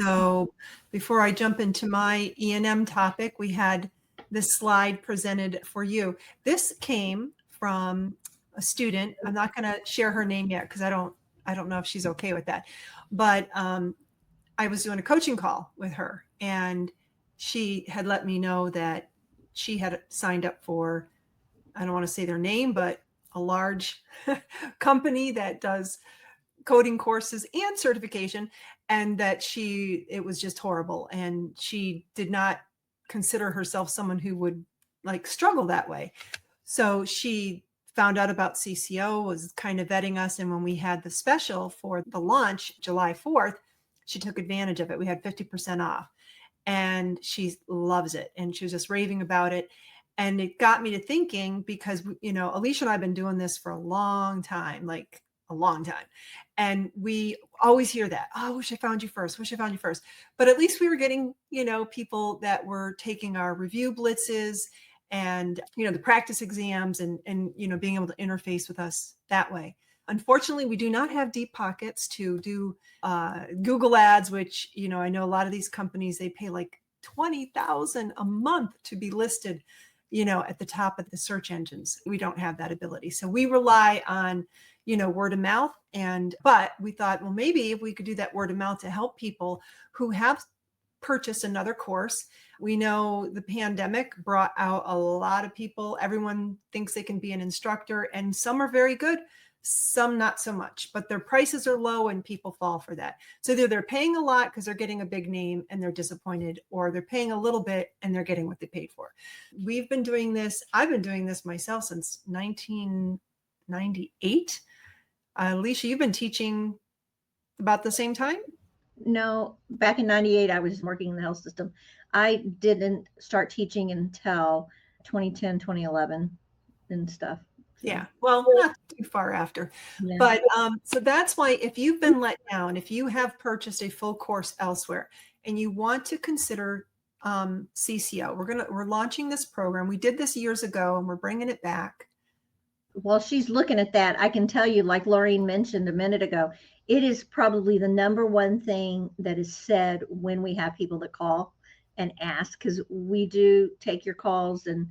So before I jump into my E&M topic, we had this slide presented for you. This came from a student. I'm not going to share her name yet because I don't know if she's okay with that. But I was doing a coaching call with her, and she had let me know that she had signed up for, I don't want to say their name, but a large company that does coding courses and certification, and that it was just horrible. And she did not consider herself someone who would like struggle that way. So she found out about CCO, was kind of vetting us. And when we had the special for the launch, July 4th, she took advantage of it. We had 50% off, and she loves it. And she was just raving about it. And it got me to thinking, because, Alicia and I have been doing this for a long time, like a long time. And we always hear that, oh, I wish I found you first, But at least we were getting, people that were taking our review blitzes and, the practice exams and, being able to interface with us that way. Unfortunately, we do not have deep pockets to do Google ads, which, I know a lot of these companies, they pay like $20,000 a month to be listed, at the top of the search engines. We don't have that ability. So we rely on, word of mouth. But we thought, well, maybe if we could do that word of mouth to help people who have purchased another course. We know the pandemic brought out a lot of people. Everyone thinks they can be an instructor, and some are very good, some not so much, but their prices are low and people fall for that. So either they're paying a lot because they're getting a big name and they're disappointed, or they're paying a little bit and they're getting what they paid for. We've been doing this. I've been doing this myself since 1998. Alicia, you've been teaching about the same time? No, back in 98, I was working in the health system. I didn't start teaching until 2010, 2011 and stuff. So. Yeah, well, not too far after. Yeah. But so that's why, if you've been let down, if you have purchased a full course elsewhere and you want to consider CCO, we're launching this program. We did this years ago and we're bringing it back. While she's looking at that, I can tell you, like Laureen mentioned a minute ago, it is probably the number one thing that is said when we have people that call and ask, because we do take your calls and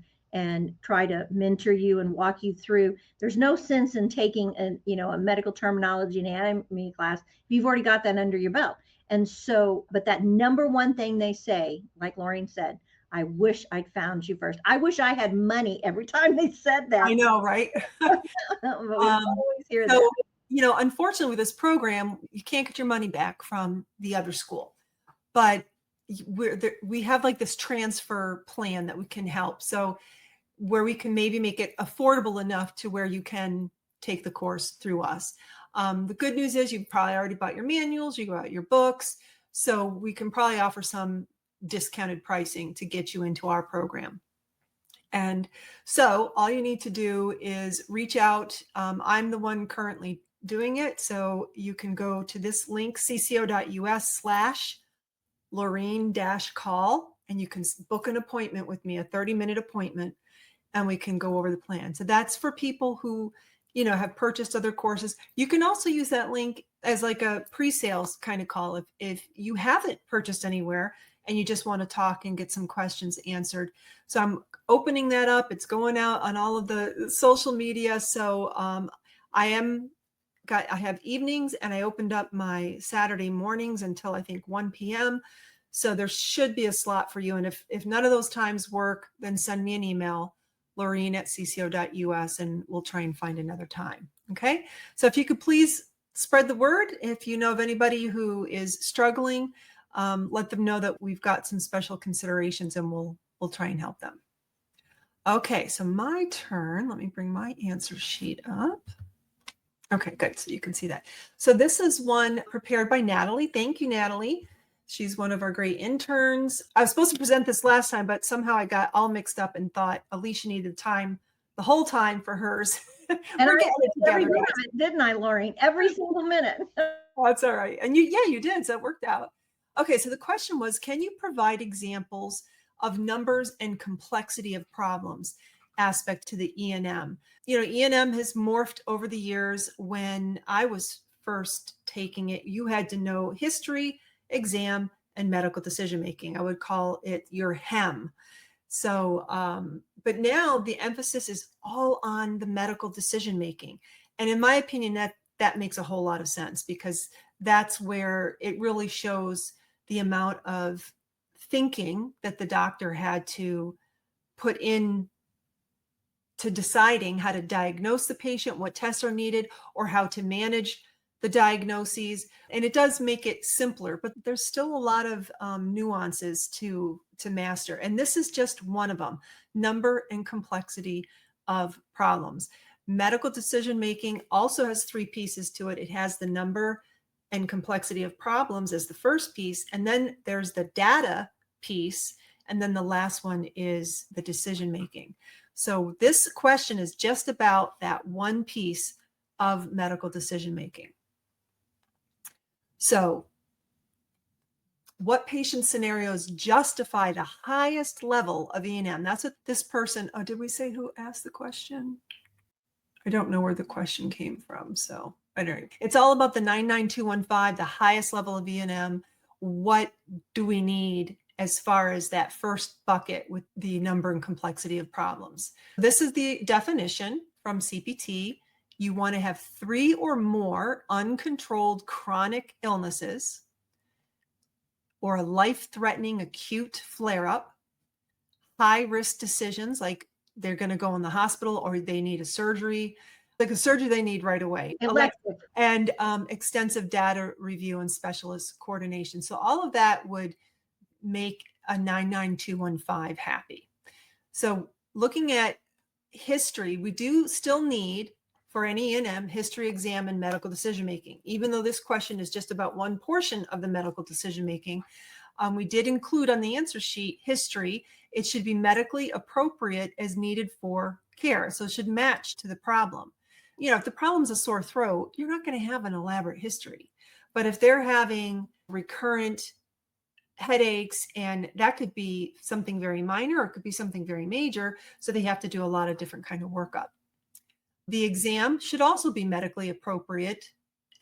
try to mentor you and walk you through. There's no sense in taking a medical terminology and anatomy class if you've already got that under your belt. And so, but that number one thing they say, like Laureen said, I wish I'd found you first. I wish I had money every time they said that. I know, right? Always hear that. Unfortunately, with this program, you can't get your money back from the other school, but we have like this transfer plan that we can help. So where we can maybe make it affordable enough to where you can take the course through us. The good news is you've probably already bought your manuals, you got your books, so we can probably offer some discounted pricing to get you into our program. And so all you need to do is reach out. I'm the one currently doing it. So you can go to this link, cco.us/Laureen-call, and you can book an appointment with me, a 30-minute appointment, and we can go over the plan. So that's for people who, have purchased other courses. You can also use that link as like a pre-sales kind of call if you haven't purchased anywhere and you just want to talk and get some questions answered. So I'm opening that up. It's going out on all of the social media. So I have evenings, and I opened up my Saturday mornings until I think 1 p.m. So there should be a slot for you. And if none of those times work, then send me an email, Laureen@cco.us, and we'll try and find another time. Okay. So if you could please spread the word. If you know of anybody who is struggling, let them know that we've got some special considerations, and we'll try and help them. Okay, so my turn. Let me bring my answer sheet up. Okay, good. So you can see that. So this is one prepared by Natalie. Thank you, Natalie. She's one of our great interns. I was supposed to present this last time, but somehow I got all mixed up and thought Alicia needed time, the whole time for hers. And we're getting it together, every minute, didn't I, Laureen? Every single minute. Oh, that's all right. And you did. So it worked out. Okay, so the question was, can you provide examples of numbers and complexity of problems aspect to the E&M? E&M has morphed over the years. When I was first taking it, you had to know history, exam, and medical decision making. I would call it your HEM. So, but now the emphasis is all on the medical decision making. And in my opinion, that makes a whole lot of sense, because that's where it really shows the amount of thinking that the doctor had to put in to deciding how to diagnose the patient, what tests are needed, or how to manage the diagnoses. And it does make it simpler, but there's still a lot of nuances to master. And this is just one of them: number and complexity of problems. Medical decision making also has three pieces to it. It has the number and complexity of problems as the first piece, and then there's the data piece, and then the last one is the decision making. So this question is just about that one piece of medical decision making. So what patient scenarios justify the highest level of E&M? That's what this person, oh, did we say who asked the question? I don't know where the question came from. So I don't know. It's all about the 99215, the highest level of E&M. What do we need as far as that first bucket with the number and complexity of problems? This is the definition from CPT. You want to have 3 or more uncontrolled chronic illnesses or a life-threatening acute flare-up, high-risk decisions like they're going to go in the hospital or they need a surgery, like a surgery they need right away, Elective. and extensive data review and specialist coordination. So all of that would make a 99215 happy. So looking at history, we do still need, for any E&M, history exam and medical decision making. Even though this question is just about one portion of the medical decision making, we did include on the answer sheet history. It should be medically appropriate as needed for care. So it should match to the problem. You know, if the problem's a sore throat, you're not going to have an elaborate history. But if they're having recurrent headaches, and that could be something very minor or it could be something very major, so they have to do a lot of different kind of workup. The exam should also be medically appropriate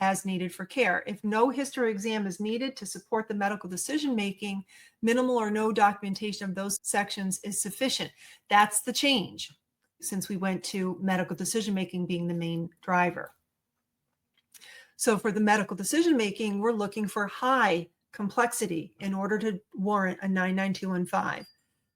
as needed for care. If no history exam is needed to support the medical decision making, minimal or no documentation of those sections is sufficient. That's the change since we went to medical decision making being the main driver. So for the medical decision making, we're looking for high complexity in order to warrant a 99215.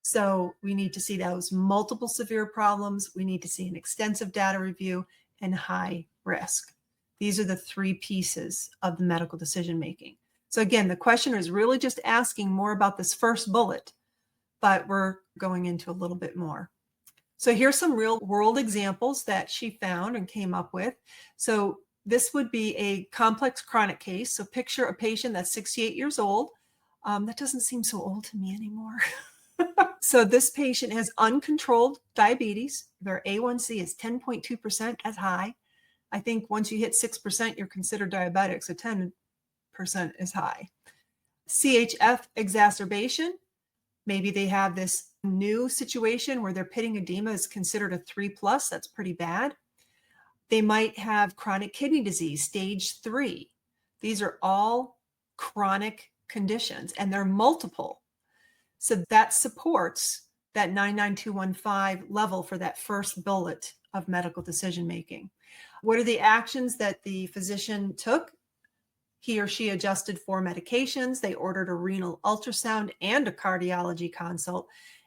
So we need to see those multiple severe problems. We need to see an extensive data review and high risk. These are the 3 pieces of the medical decision making. So again, the questioner is really just asking more about this first bullet, but we're going into a little bit more. So here's some real world examples that she found and came up with. So this would be a complex chronic case. So picture a patient that's 68 years old. That doesn't seem so old to me anymore. So this patient has uncontrolled diabetes. Their A1C is 10.2%. That's high. I think once you hit 6%, you're considered diabetic. So 10% is high. CHF exacerbation. Maybe they have this new situation where their pitting edema is considered a 3+. That's pretty bad. They might have chronic kidney disease, stage 3. These are all chronic conditions, and they're multiple. So that supports that 99215 level for that first bullet of medical decision making. What are the actions that the physician took? He or she adjusted 4 medications. They ordered a renal ultrasound and a cardiology consult,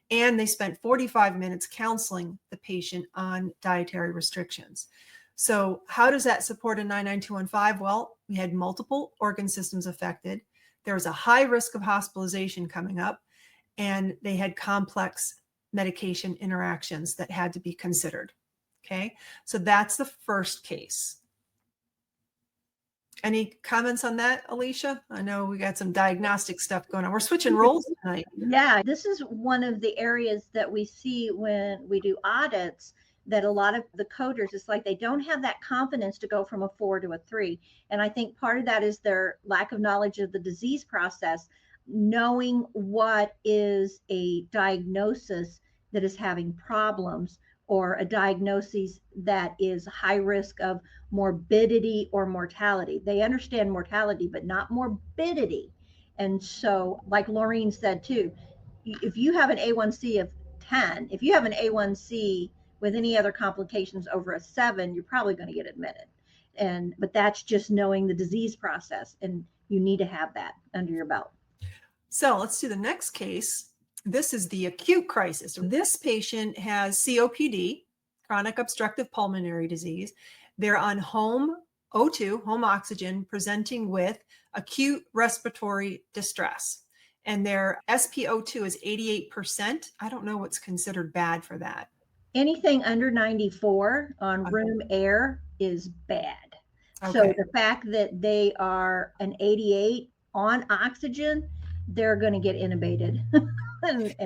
and they spent 45 minutes counseling the patient on dietary restrictions. So how does that support a 99215? Well, we had multiple organ systems affected. There was a high risk of hospitalization coming up, and they had complex medication interactions that had to be considered. Okay, so that's the first case. Any comments on that, Alicia? I know we got some diagnostic stuff going on. We're switching roles tonight. Yeah, this is one of the areas that we see when we do audits, that a lot of the coders, it's like they don't have that confidence to go from a 4 to a 3. And I think part of that is their lack of knowledge of the disease process, knowing what is a diagnosis that is having problems, or a diagnosis that is high risk of morbidity or mortality. They understand mortality, but not morbidity. And so, like Laureen said too, if you have an A1C of 10, if you have an A1C with any other complications over a 7, you're probably going to get admitted. But that's just knowing the disease process, and you need to have that under your belt. So let's do the next case. This is the acute crisis. This patient has COPD, chronic obstructive pulmonary disease. They're on home O2, home oxygen, presenting with acute respiratory distress. And their SpO2 is 88%. I don't know what's considered bad for that. Anything under 94 on room air is bad. Okay. So the fact that they are an 88 on oxygen, they're going to get intubated.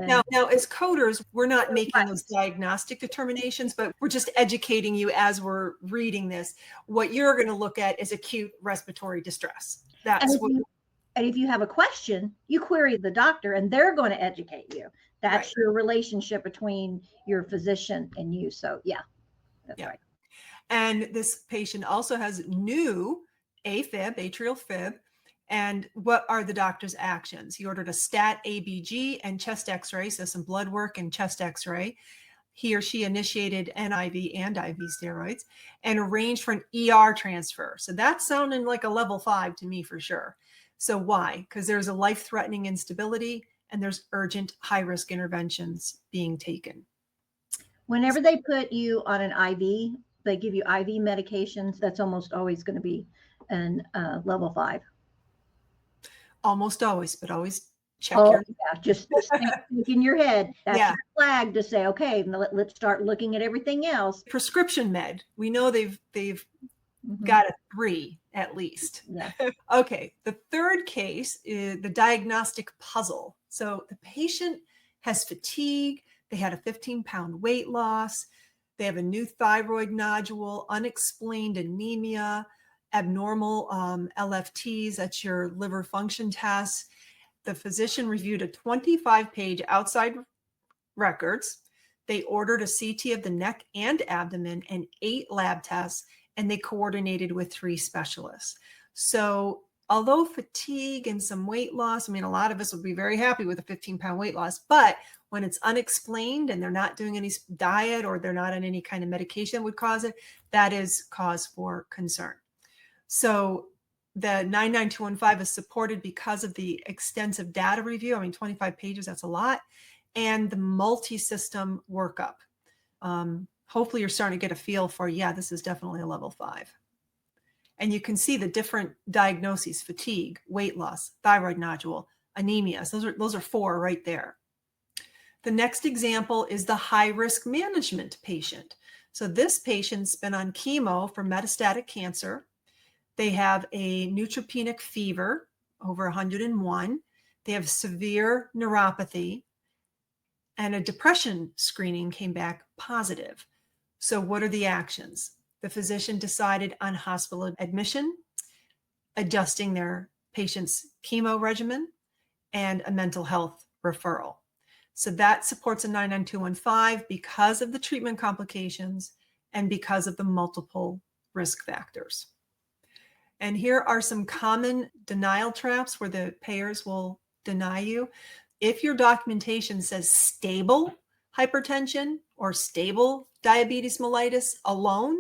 Now, as coders, we're not making those diagnostic determinations, but we're just educating you as we're reading this. What you're going to look at is acute respiratory distress. And if you have a question, you query the doctor and they're going to educate you. That's right. Your relationship between your physician and you. So yeah, that's right. And this patient also has new AFib, atrial fib. And what are the doctor's actions? He ordered a stat ABG and chest x-ray, so some blood work and chest x-ray. He or she initiated NIV and IV steroids and arranged for an ER transfer. So that's sounding like a level 5 to me for sure. So why? Because there's a life-threatening instability and there's urgent high-risk interventions being taken. Whenever they put you on an IV, they give you IV medications, that's almost always going to be an level 5. Almost always, but always check just think in your head. That's your flag to say, okay, let's start looking at everything else. Prescription med. We know they've got a 3 at least. Yeah. Okay. The third case is the diagnostic puzzle. So the patient has fatigue. They had a 15-pound weight loss. They have a new thyroid nodule, unexplained anemia, abnormal LFTs, that's your liver function tests. The physician reviewed a 25-page outside records. They ordered a CT of the neck and abdomen and 8 lab tests, and they coordinated with 3 specialists. So although fatigue and some weight loss, I mean, a lot of us would be very happy with a 15-pound weight loss, but when it's unexplained and they're not doing any diet or they're not on any kind of medication that would cause it, that is cause for concern. So the 99215 is supported because of the extensive data review. I mean, 25 pages, that's a lot. And the multi-system workup. Hopefully you're starting to get a feel for, this is definitely a level 5. And you can see the different diagnoses: fatigue, weight loss, thyroid nodule, anemia. So those are 4 right there. The next example is the high-risk management patient. So this patient's been on chemo for metastatic cancer. They have a neutropenic fever over 101. They have severe neuropathy, and a depression screening came back positive. So what are the actions? The physician decided on hospital admission, adjusting their patient's chemo regimen, and a mental health referral. So that supports a 99215 because of the treatment complications and because of the multiple risk factors. And here are some common denial traps where the payers will deny you. If your documentation says stable hypertension or stable diabetes mellitus alone,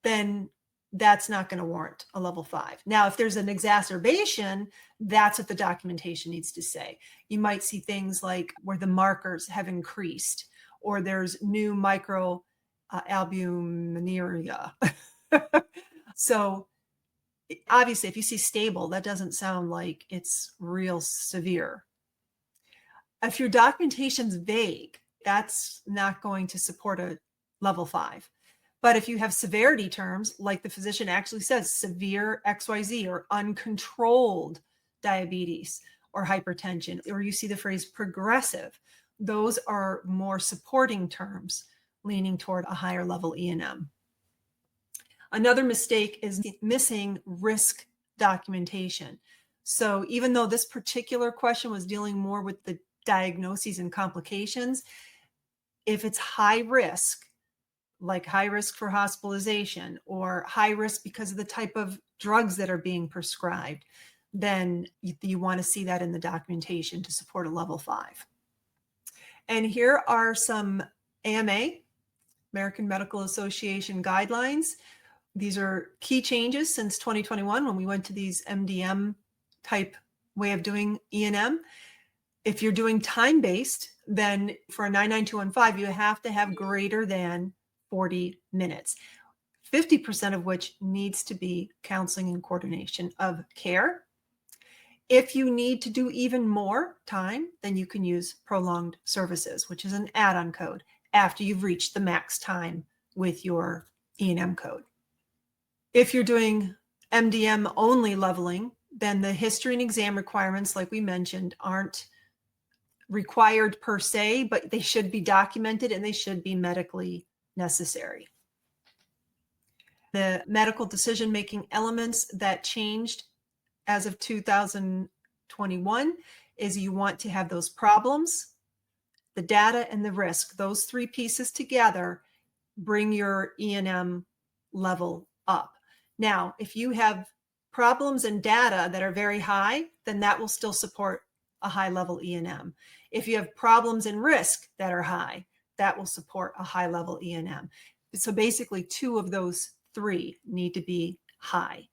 then that's not going to warrant a level 5. Now, if there's an exacerbation, that's what the documentation needs to say. You might see things like where the markers have increased, or there's new microalbuminuria. So obviously, if you see stable, that doesn't sound like it's real severe. If your documentation's vague, that's not going to support a level 5. But if you have severity terms, like the physician actually says, severe XYZ or uncontrolled diabetes or hypertension, or you see the phrase progressive, those are more supporting terms leaning toward a higher level E&M. Another mistake is missing risk documentation. So even though this particular question was dealing more with the diagnoses and complications, if it's high risk, like high risk for hospitalization or high risk because of the type of drugs that are being prescribed, then you want to see that in the documentation to support a level 5. And here are some AMA, American Medical Association guidelines. These are key changes since 2021 when we went to these MDM type way of doing E&M. If you're doing time-based, then for a 99215, you have to have greater than 40 minutes, 50% of which needs to be counseling and coordination of care. If you need to do even more time, then you can use prolonged services, which is an add-on code after you've reached the max time with your E&M code. If you're doing MDM only leveling, then the history and exam requirements, like we mentioned, aren't required per se, but they should be documented and they should be medically necessary. The medical decision-making elements that changed as of 2021 is you want to have those problems, the data, and the risk. Those three pieces together bring your E&M level up. Now, if you have problems and data that are very high, then that will still support a high level E&M. If you have problems and risk that are high, that will support a high level E&M. So basically 2 of those 3 need to be high.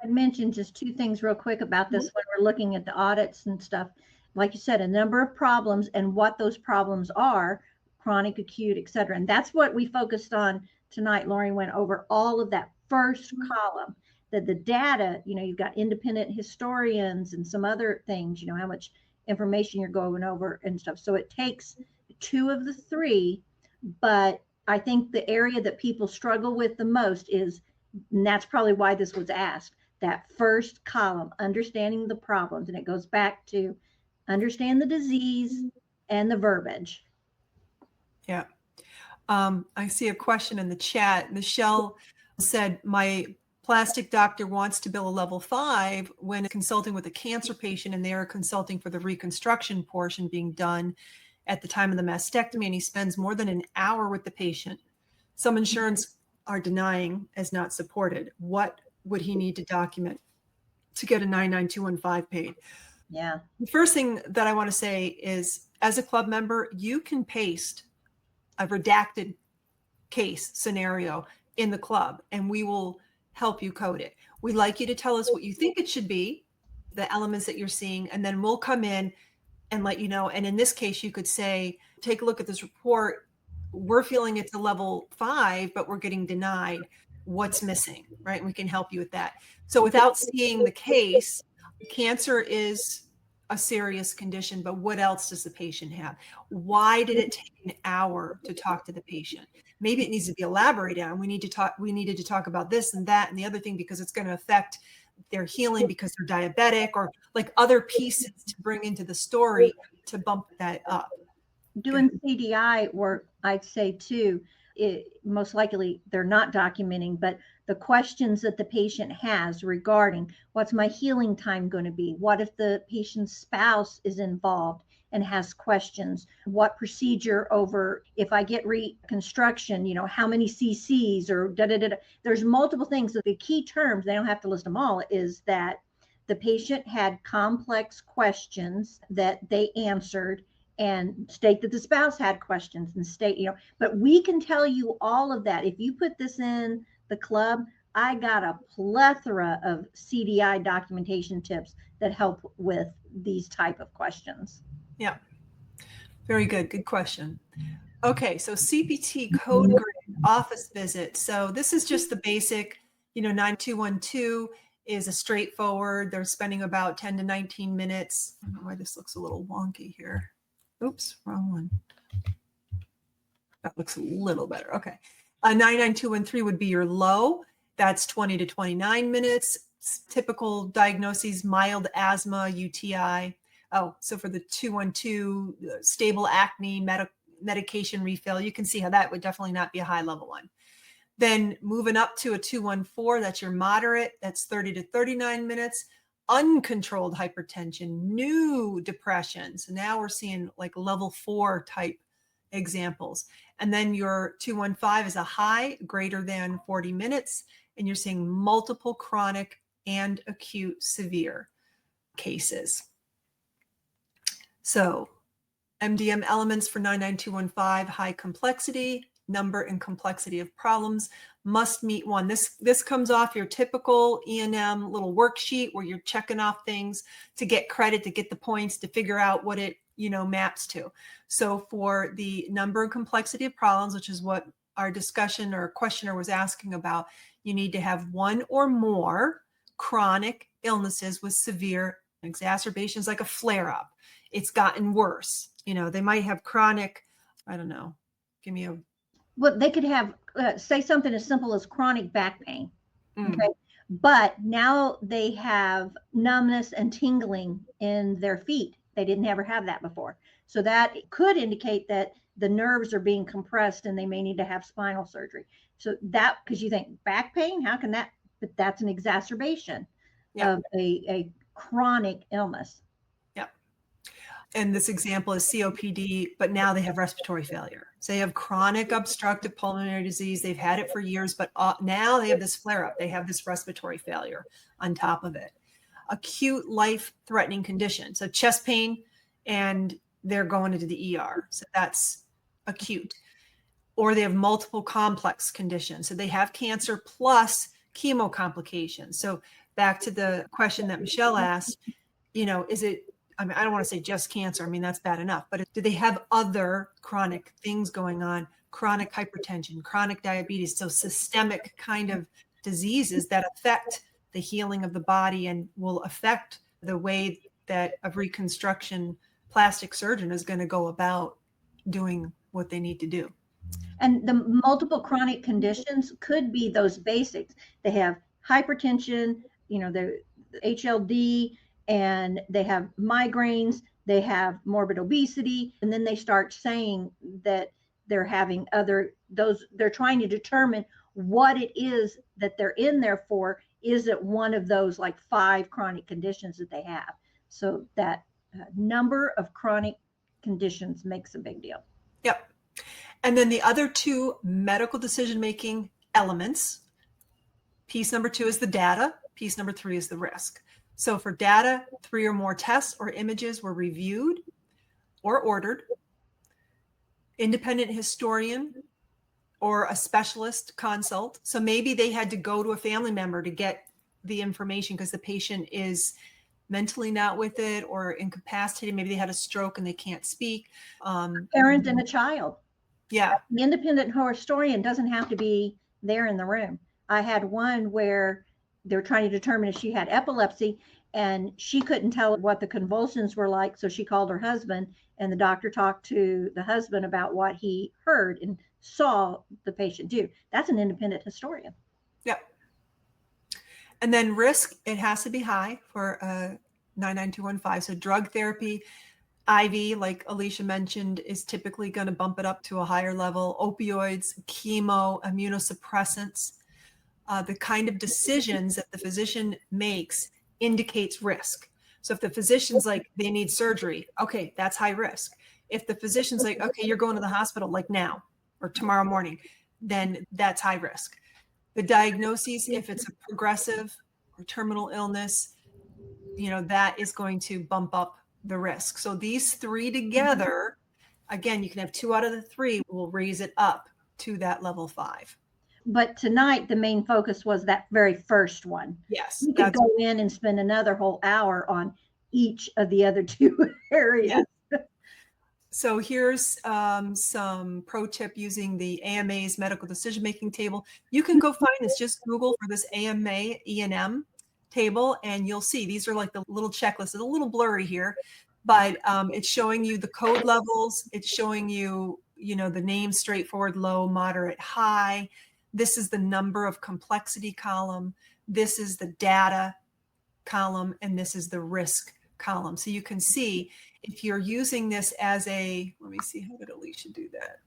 I mentioned just 2 things real quick about this when we're looking at the audits and stuff. Like you said, a number of problems and what those problems are, chronic, acute, et cetera. And that's what we focused on tonight. Laureen went over all of that first column, that the data, you've got independent historians and some other things, how much information you're going over and stuff. So it takes 2 of the 3, but I think the area that people struggle with the most is, and that's probably why this was asked, that first column, understanding the problems. And it goes back to understand the disease and the verbiage. Yeah. I see a question in the chat. Michelle said, my plastic doctor wants to bill a level 5 when consulting with a cancer patient, and they are consulting for the reconstruction portion being done at the time of the mastectomy, and he spends more than an hour with the patient. Some insurance are denying as not supported. What would he need to document to get a 99215 paid? Yeah. The first thing that I want to say is, as a club member, you can paste a redacted case scenario in the club, and we will help you code it. We'd like you to tell us what you think it should be, the elements that you're seeing, and then we'll come in and let you know. And in this case, you could say, take a look at this report. We're feeling it's a level 5, but we're getting denied. What's missing, right? And we can help you with that. So without seeing the case, cancer is a serious condition, but what else does the patient have? Why did it take an hour to talk to the patient? Maybe it needs to be elaborated on. We needed to talk about this and that and the other thing because it's going to affect their healing because they're diabetic, or like other pieces to bring into the story to bump that up. Doing CDI work, I'd say too, most likely they're not documenting, but the questions that the patient has regarding what's my healing time going to be? What if the patient's spouse is involved and has questions? What procedure over if I get reconstruction, how many CCs or da-da-da-da. There's multiple things. So the key terms, they don't have to list them all, is that the patient had complex questions that they answered, and state that the spouse had questions and state, but we can tell you all of that. If you put this in the club, I got a plethora of CDI documentation tips that help with these type of questions. Yeah. Very good. Good question. Okay. So CPT code grid, office visit. So this is just the basic, 9212 is a straightforward. They're spending about 10 to 19 minutes. I don't know why this looks a little wonky here. Oops, wrong one. That looks a little better. Okay. A 99213 would be your low. That's 20 to 29 minutes. Typical diagnoses, mild asthma, UTI. Oh, so for the 212, stable acne, medication refill, you can see how that would definitely not be a high level one. Then moving up to a 214, that's your moderate. That's 30 to 39 minutes. Uncontrolled hypertension, new depression. So now we're seeing like level 4 type examples. And then your 215 is a high, greater than 40 minutes. And you're seeing multiple chronic and acute severe. cases. So MDM elements for 99215, high complexity, number and complexity of problems must meet one. This comes off your typical E&M little worksheet where you're checking off things to get credit, to get the points, to figure out what it, maps to. So for the number and complexity of problems, which is what our discussion or questioner was asking about, you need to have one or more chronic illnesses with severe exacerbations, like a flare-up. It's gotten worse. They might have chronic, I don't know, give me a... Well, they could have, say something as simple as chronic back pain. Okay. But now they have numbness and tingling in their feet. They didn't ever have that before. So that could indicate that the nerves are being compressed and they may need to have spinal surgery. So that, because you think back pain, how can that, but that's an exacerbation of a chronic illness. And this example is COPD, but now they have respiratory failure. So they have chronic obstructive pulmonary disease. They've had it for years, but now they have this flare-up. They have this respiratory failure on top of it. Acute life-threatening condition. So chest pain, and they're going into the ER. So that's acute. Or they have multiple complex conditions. So they have cancer plus chemo complications. So back to the question that Michelle asked, is it, I don't want to say just cancer. That's bad enough. But do they have other chronic things going on? Chronic hypertension, chronic diabetes, so systemic kind of diseases that affect the healing of the body and will affect the way that a reconstruction plastic surgeon is going to go about doing what they need to do. And the multiple chronic conditions could be those basics. They have hypertension, the HLD, and they have migraines, they have morbid obesity, and then they start saying that they're having they're trying to determine what it is that they're in there for. Is it one of those like 5 chronic conditions that they have? So that number of chronic conditions makes a big deal. Yep. And then the other 2 medical decision-making elements, piece number 2 is the data, piece number 3 is the risk. So for data, 3 or more tests or images were reviewed or ordered. Independent historian or a specialist consult. So maybe they had to go to a family member to get the information because the patient is mentally not with it or incapacitated. Maybe they had a stroke and they can't speak. Parent and a child. Yeah. The independent historian doesn't have to be there in the room. I had one where they're trying to determine if she had epilepsy, and she couldn't tell what the convulsions were like. So she called her husband, and the doctor talked to the husband about what he heard and saw the patient do. That's an independent historian. Yep. And then risk, it has to be high for 99215. So drug therapy, IV, like Alicia mentioned, is typically going to bump it up to a higher level. Opioids, chemo, immunosuppressants. The kind of decisions that the physician makes indicates risk. So if the physician's like, they need surgery, okay, that's high risk. If the physician's like, okay, you're going to the hospital like now or tomorrow morning, then that's high risk. The diagnoses, if it's a progressive or terminal illness, that is going to bump up the risk. So these 3 together, again, you can have 2 out of the 3 will raise it up to that level 5. But tonight, the main focus was that very first one. Yes. You could go in and spend another whole hour on each of the other 2 areas. Yeah. So here's some pro tip using the AMA's medical decision-making table. You can go find this, just Google for this AMA E&M table, and you'll see these are like the little checklists. It's a little blurry here, but it's showing you the code levels. It's showing you, the name straightforward, low, moderate, high. This is the number of complexity column. This is the data column, and this is the risk column. So you can see if you're using this as let me see, how did Alicia do that?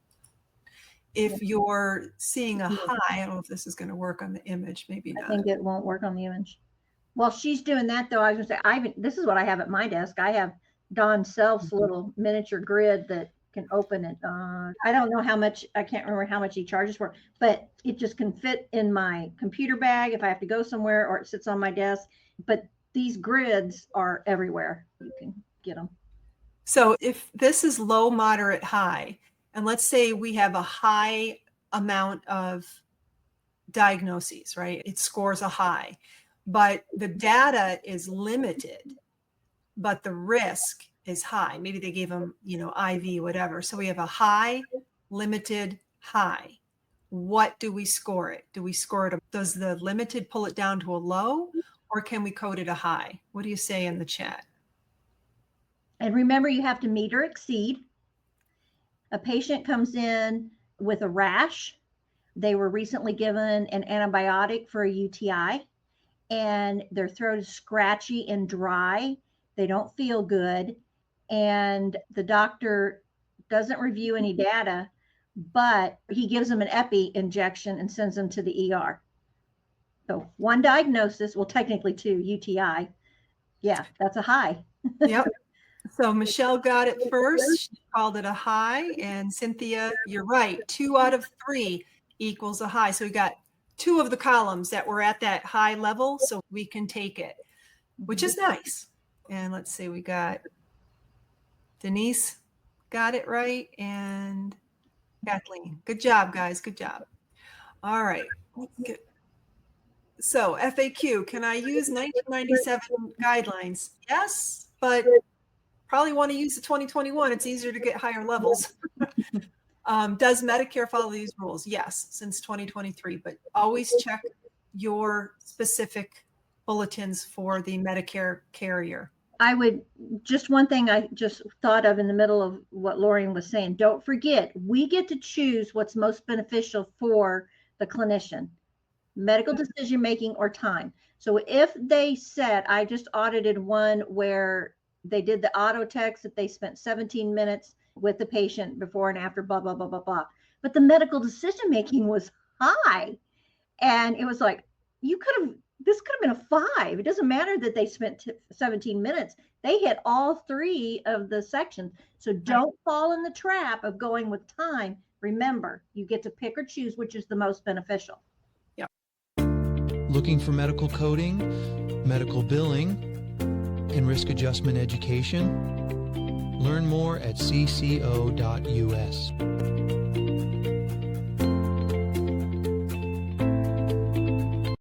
If you're seeing a high, I don't know if this is going to work on the image, maybe not. I think it won't work on the image. While she's doing that, though, I was going to say, this is what I have at my desk. I have Don Self's little miniature grid that can open it. I don't know how much, I can't remember how much he charges for, but it just can fit in my computer bag if I have to go somewhere, or it sits on my desk. But these grids are everywhere. You can get them. So if this is low, moderate, high, and let's say we have a high amount of diagnoses, right? It scores a high, but the data is limited, but the risk is high. Maybe they gave them, IV, whatever. So we have a high, limited, high. What do we score it? Do we score it? Does the limited pull it down to a low, or can we code it a high? What do you say in the chat? And remember, you have to meet or exceed. A patient comes in with a rash. They were recently given an antibiotic for a UTI, and their throat is scratchy and dry. They don't feel good. And the doctor doesn't review any data, but he gives them an epi injection and sends them to the ER. So one diagnosis, well, technically two, UTI. Yeah, that's a high. Yep. So Michelle got it first. She called it a high. And Cynthia, you're right. 2 out of 3 equals a high. So we got 2 of the columns that were at that high level. So we can take it, which is nice. And let's see, we got Denise got it right. And Kathleen. Good job, guys. Good job. All right. Let's get. So FAQ, can I use 1997 guidelines? Yes, but probably want to use the 2021. It's easier to get higher levels. Does Medicare follow these rules? Yes, since 2023, but always check your specific bulletins for the Medicare carrier. I would, just one thing I just thought of in the middle of what Laureen was saying, don't forget, we get to choose what's most beneficial for the clinician, medical decision-making or time. So if they said, I just audited one where they did the auto text that they spent 17 minutes with the patient before and after, blah, blah, blah, blah, blah. But the medical decision-making was high. And it was like, this could have been a 5. It doesn't matter that they spent 17 minutes. They hit all 3 of the sections. So don't fall in the trap of going with time. Remember, you get to pick or choose which is the most beneficial. Yeah. Looking for medical coding, medical billing, and risk adjustment education? Learn more at cco.us.